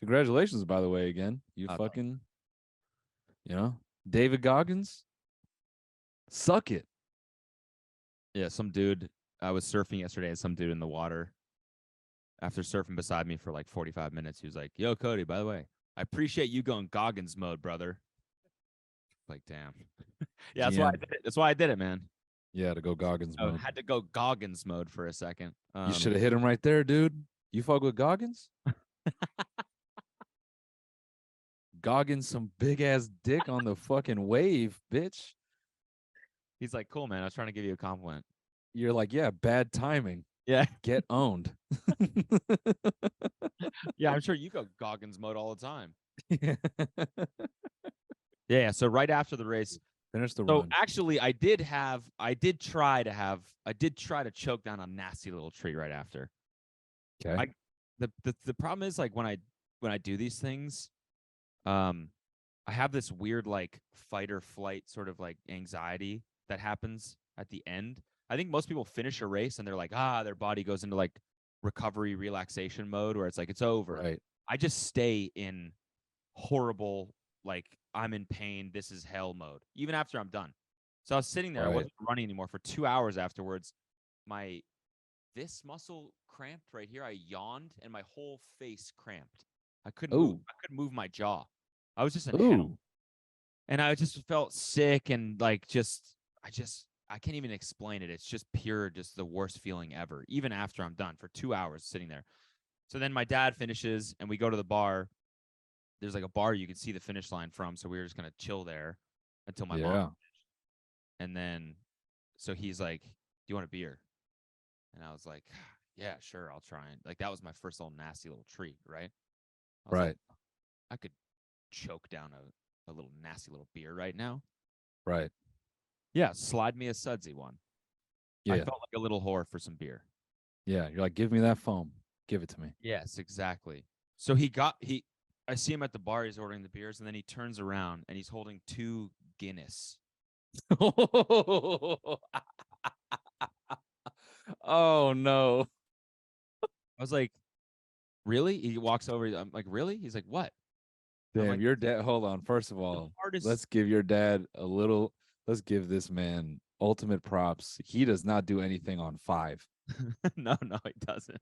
Congratulations, by the way, again. You fucking, David Goggins, suck it. Yeah, some dude. I was surfing yesterday, and some dude in the water, after surfing beside me for like 45 minutes, he was like, "Yo, Cody, by the way, I appreciate you going Goggins mode, brother." Like, damn. Yeah, that's why I GM. did it. That's why I did it, man. Yeah, to go Goggins I mode. had to go Goggins mode for a second. You should have hit him right there, dude. You fuck with Goggins? Goggins, some big ass dick on the fucking wave, bitch. He's like, "Cool, man. I was trying to give you a compliment." You're like, yeah, bad timing. Yeah. Get owned. Yeah, I'm sure you go Goggins mode all the time. Yeah. Yeah. So right after the race, Finish the so run. actually, I did try to choke down a nasty little tree right after. Okay. The problem is, like, when I do these things, I have this weird like fight or flight sort of like anxiety that happens at the end. I think most people finish a race and they're like, their body goes into like recovery relaxation mode where it's like it's over. Right. I just stay in horrible, like, I'm in pain, this is hell mode, even after I'm done. So I was sitting there, I wasn't running anymore for 2 hours afterwards. This muscle cramped right here. I yawned and my whole face cramped. I couldn't move my jaw. I was just in hell. And I just felt sick and like I can't even explain it. It's just pure, just the worst feeling ever, even after I'm done for 2 hours sitting there. So then my dad finishes and we go to the bar. There's like a bar you can see the finish line from. So we were just going to chill there until my mom finished. And then, so he's like, "Do you want a beer?" And I was like, "Yeah, sure. I'll try." And like, that was my first little nasty little treat. Right. I was like, I could choke down a little nasty little beer right now. Right. Yeah. Slide me a sudsy one. Yeah. I felt like a little whore for some beer. Yeah. You're like, give me that foam. Give it to me. Yes, exactly. So I see him at the bar. He's ordering the beers, and then he turns around and he's holding 2 Guinness. Oh no. I was like, "Really?" He walks over. I'm like, "Really?" He's like, "What?" Damn, like, your dad. Hold on. First of all, let's give your dad a little. Let's give this man ultimate props. He does not do anything on 5. No, he doesn't.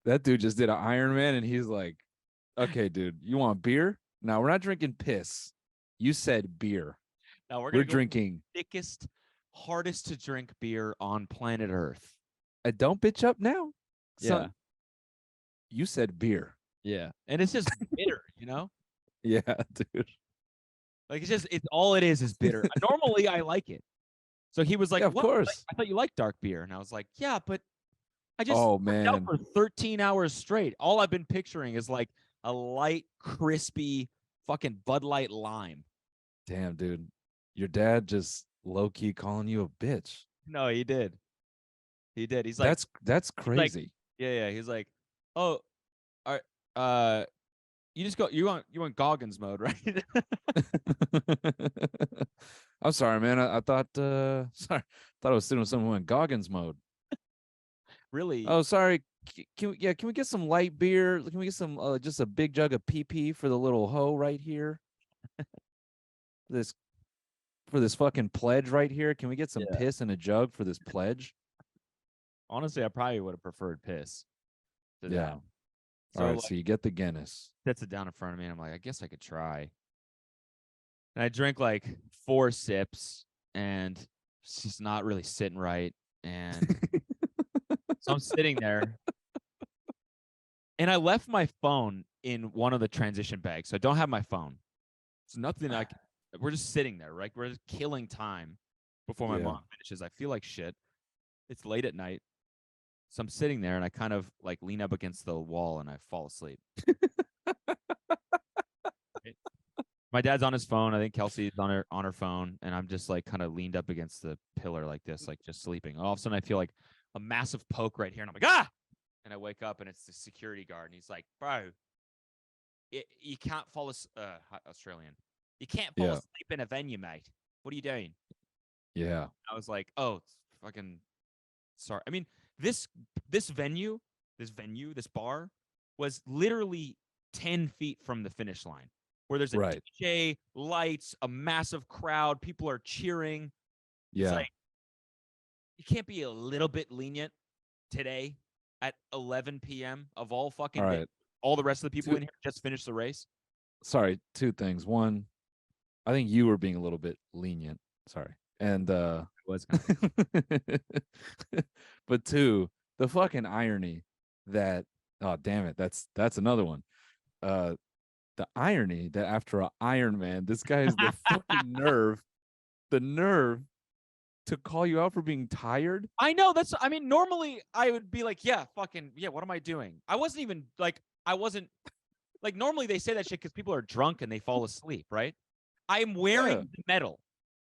That dude just did an Ironman, and he's like, "Okay, dude, you want beer? Now we're not drinking piss. You said beer. Now we're drinking thickest, hardest to drink beer on planet Earth. Don't bitch up now, son. Yeah. You said beer. Yeah, and it's just bitter, you know. Yeah, dude. Like, it's all it is bitter. Normally, I like it. So he was like, "Of course. Like, I thought you liked dark beer," and I was like, "Yeah, but I just worked out for 13 hours straight. All I've been picturing is like a light, crispy, fucking Bud Light lime." Damn, dude. Your dad just low key calling you a bitch. No, he did. He did. He's like, that's crazy. Like, yeah. He's like, "Oh, you just go. You want Goggins mode, right?" I'm sorry, man. I thought I was sitting with someone in Goggins mode. Really? Oh, sorry. Can we get some light beer? Can we get some just a big jug of PP for the little hoe right here? For this fucking pledge right here. Can we get some piss in a jug for this pledge? Honestly, I probably would have preferred piss. Yeah. So, all right, so you get the Guinness. Sets it down in front of me, and I'm like, I guess I could try. And I drink like 4 sips, and it's just not really sitting right. And so I'm sitting there, and I left my phone in one of the transition bags, so I don't have my phone. It's nothing we're just sitting there, right? We're just killing time before my mom finishes. I feel like shit. It's late at night. So I'm sitting there and I kind of like lean up against the wall and I fall asleep. My dad's on his phone. I think Kelsey's on her phone, and I'm just like kind of leaned up against the pillar like this, like just sleeping. All of a sudden I feel like a massive poke right here, and I'm like, ah! And I wake up and it's the security guard, and he's like, "Bro, you can't fall Australian. You can't fall asleep in a venue, mate. What are you doing?" Yeah. I was like, "Oh, fucking sorry." I mean, this bar was literally 10 feet from the finish line, where there's a Right. DJ, lights, a massive crowd, people are cheering. Yeah. It's like, you can't be a little bit lenient today at 11 p.m. of all fucking All day. right. All the rest of the people in here just finished the race. Sorry, two things. One, I think you were being a little bit lenient. Sorry. And was but two, the fucking irony that, oh damn it, that's another one. The irony that after an Ironman, this guy has the fucking nerve to call you out for being tired. I know, I mean, normally I would be like, yeah, fucking, yeah, what am I doing? I wasn't even like, normally they say that shit because people are drunk and they fall asleep, right? I am wearing the medal.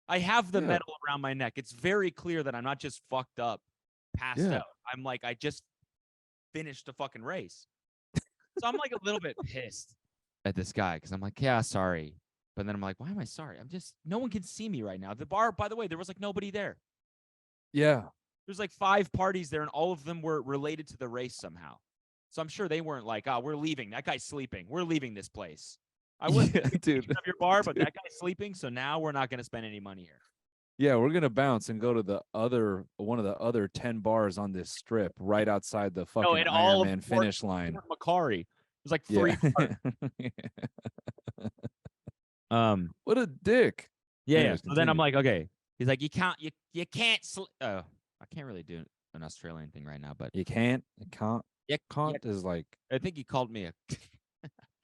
I have the medal around my neck. It's very clear that I'm not just fucked up, passed out. I'm like, I just finished a fucking race. So I'm like a little bit pissed at this guy because I'm like, yeah, sorry. But then I'm like, why am I sorry? No one can see me right now. The bar, by the way, there was like nobody there. Yeah. There's like 5 parties there, and all of them were related to the race somehow. So I'm sure they weren't like, oh, we're leaving. That guy's sleeping. We're leaving this place. I wouldn't dude, of your bar, but that guy's sleeping, so now we're not going to spend any money here. Yeah, we're gonna bounce and go to one of the other 10 bars on this strip right outside the fucking Ironman finish line. Macari. There's like 3 bars. What a dick. Yeah. Anyways, so then I'm like, okay. He's like, you can't. I can't really do an Australian thing right now, but you can't. You can't is like. I think he called me a.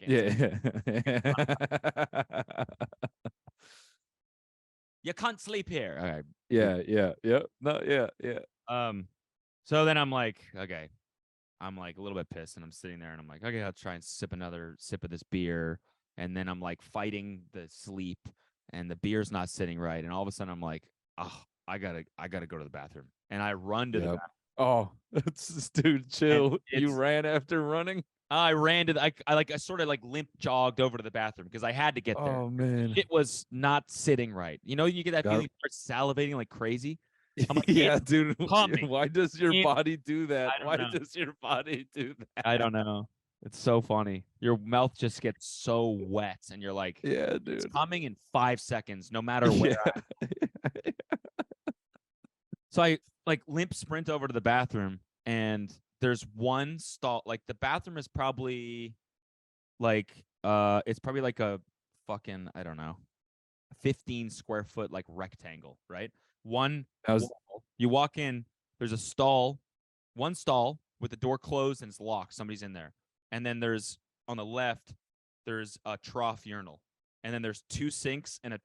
Yeah. You can't sleep here. Okay. Yeah. No, yeah. So then I'm like, okay. I'm like a little bit pissed, and I'm sitting there, and I'm like, okay, I'll try and sip another sip of this beer, and then I'm like fighting the sleep, and the beer's not sitting right, and all of a sudden I'm like, oh, I gotta go to the bathroom, and I run to the bathroom. Oh, dude, chill. You ran after running? I ran to I sort of like limp jogged over to the bathroom because I had to get there. Oh man, it was not sitting right. You know, you get that feeling you start salivating like crazy. I'm like, yeah, dude. Why does your body do that? Why does your body do that? I don't know. It's so funny. Your mouth just gets so wet, and you're like, yeah, dude. It's coming in 5 seconds, no matter where. So I like limp sprint over to the bathroom, and there's one stall. Like the bathroom is probably like it's probably like a fucking, I don't know, 15 square foot like rectangle, right? You walk in, there's a stall, one stall with the door closed and it's locked. Somebody's in there. And then there's on the left, there's a trough urinal. And then there's 2 sinks and a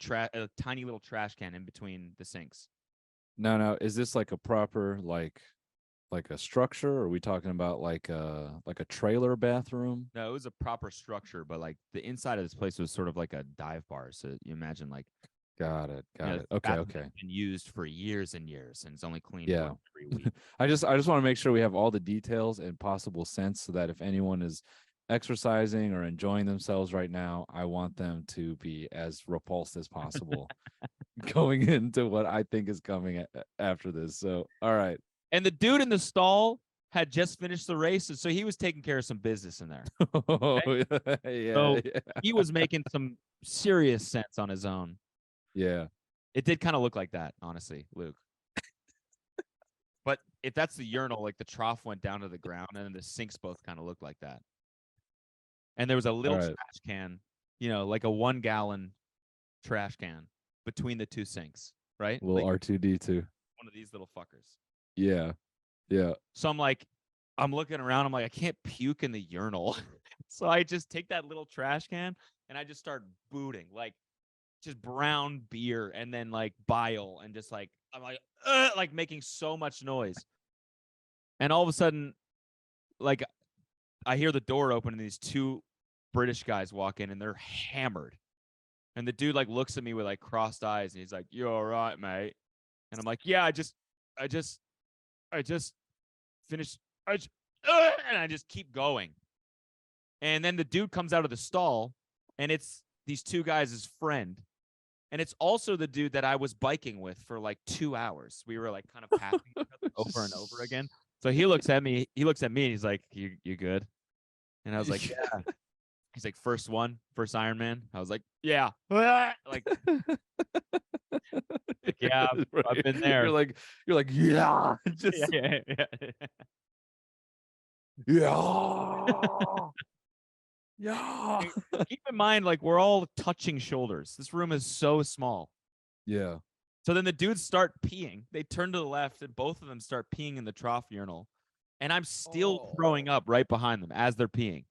tiny little trash can in between the sinks. No. Is this like a proper like a structure? Or are we talking about like a trailer bathroom? No, it was a proper structure, but like the inside of this place was sort of like a dive bar. So you imagine like. Got it. Okay. Been used for years and years, and it's only cleaned every week. I just want to make sure we have all the details and possible sense, so that if anyone is exercising or enjoying themselves right now, I want them to be as repulsed as possible going into what I think is coming after this. So, all right. And the dude in the stall had just finished the race, so he was taking care of some business in there. He was making some serious sense on his own. Yeah. It did kind of look like that, honestly, Luke. But if that's the urinal, like the trough went down to the ground, and then the sinks both kind of looked like that. And there was a little trash can, like a 1-gallon trash can between the 2 sinks, right? Little like R2D2. One of these little fuckers. Yeah. So I'm looking around. I'm like, I can't puke in the urinal. So I just take that little trash can and I just start booting, like just brown beer and then like bile, and just like I'm like making so much noise. And all of a sudden, like I hear the door open and these 2 British guys walk in, and they're hammered. And the dude like looks at me with like crossed eyes, and he's like, "You all right, mate?" And I'm like, "Yeah, I just finished." And I just keep going. And then the dude comes out of the stall, and it's these 2 guys' friend. And it's also the dude that I was biking with for like 2 hours. We were like kind of passing each other over and over again. So he looks at me, and he's like, you good? And I was like, yeah. He's like, first Ironman. I was like, yeah. Like yeah, I've been there. You're like, yeah, Yeah, just yeah, yeah. yeah, yeah, Keep in mind, like, we're all touching shoulders. This room is so small. yeah. So then the dudes start peeing. They turn to the left, and both of them start peeing in the trough urinal. And I'm still throwing up right behind them as they're peeing.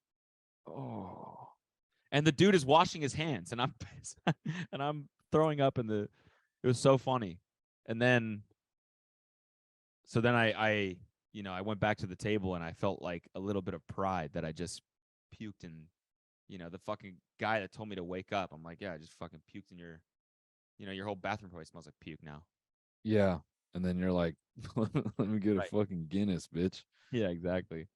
Oh, And the dude is washing his hands, and I'm and I'm throwing up in the. It was so funny. And then, so then I I went back to the table, and I felt like a little bit of pride that I just puked in. The fucking guy that told me to wake up. I'm like, yeah, I just fucking puked in your. Your whole bathroom probably smells like puke now. yeah. And then you're like, let me get a Right. fucking Guinness, bitch. Yeah, exactly.